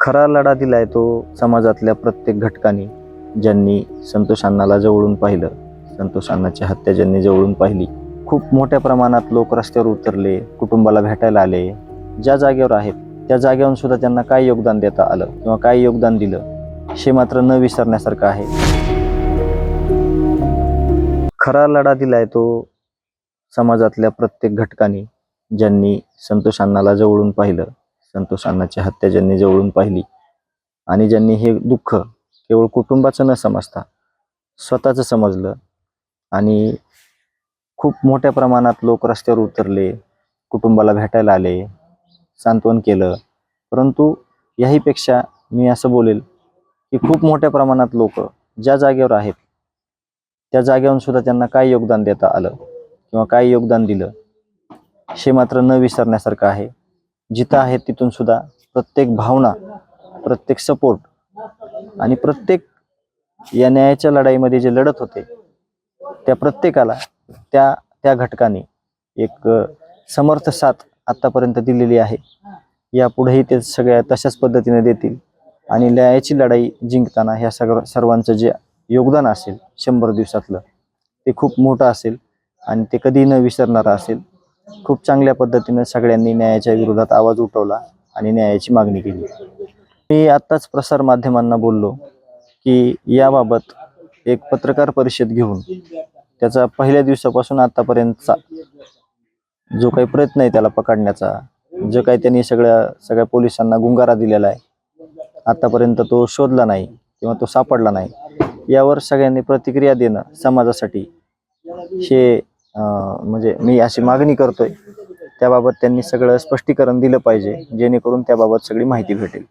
खरा लढा दिलाय तो समाजातल्या प्रत्येक घटकाने, ज्यांनी संतोष अण्णाला जवळून पाहिलं, संतोष अण्णाची हत्या ज्यांनी जवळून पाहिली. खूप मोठ्या प्रमाणात लोक रस्त्यावर उतरले, कुटुंबाला भेटायला आले. ज्या जागेवर आहेत त्या जागेवरून सुद्धा त्यांना काय योगदान देता आलं किंवा काय योगदान दिलं हे मात्र न विसरण्यासारखं आहे. खरा लढा दिलाय तो समाजातल्या प्रत्येक घटकाने, ज्यांनी संतोष अण्णाला जवळून पाहिलं, संतोष अण्णाची हत्या ज्यांनी जवळून पाहिली आणि ज्यांनी हे दुःख केवळ कुटुंबाचं न समजता स्वतःचं समजलं आणि खूप मोठ्या प्रमाणात लोक रस्त्यावर उतरले, कुटुंबाला भेटायला आले, सांत्वन केलं. परंतु याहीपेक्षा मी असं बोलेल की खूप मोठ्या प्रमाणात लोक ज्या जागेवर आहेत त्या जागेवरून सुद्धा त्यांना काय योगदान देता आलं किंवा काय योगदान दिलं हे मात्र न विसरण्यासारखं आहे. जिथं आहे तिथून सुद्धा प्रत्येक भावना, प्रत्येक सपोर्ट आणि प्रत्येक या न्यायाच्या लढाईमध्ये जे लढत होते त्या प्रत्येकाला त्या त्या घटकाने एक समर्थ साथ आत्तापर्यंत दिलेली आहे. यापुढेही ते सगळ्या तशाच पद्धतीने देतील आणि न्यायाची लढाई जिंकताना ह्या सर्वांचं जे योगदान असेल 100 दिवसातलं ते खूप मोठं असेल आणि ते कधी न विसरणारं असेल. खूप चांगल्या पद्धतीने सगळ्यांनी न्यायाच्या विरोधात आवाज उठवला आणि न्यायाची मागणी केली. मी आत्ताच प्रसार माध्यमांना बोललो की याबाबत एक पत्रकार परिषद घेऊन त्याचा पहिल्या दिवसापासून आतापर्यंतचा जो काही प्रयत्न आहे त्याला पकडण्याचा, जो काही त्यांनी सगळ्या पोलिसांना गुंगारा दिलेला आहे, आतापर्यंत तो शोधला नाही किंवा तो सापडला नाही, यावर सगळ्यांनी प्रतिक्रिया देणं समाजासाठी हे म्हणजे मी अशी मागणी करतोय. त्याबाबत त्यांनी सगळं स्पष्टीकरण दिलं पाहिजे, जेणेकरून त्याबाबत सगळी माहिती भेटेल.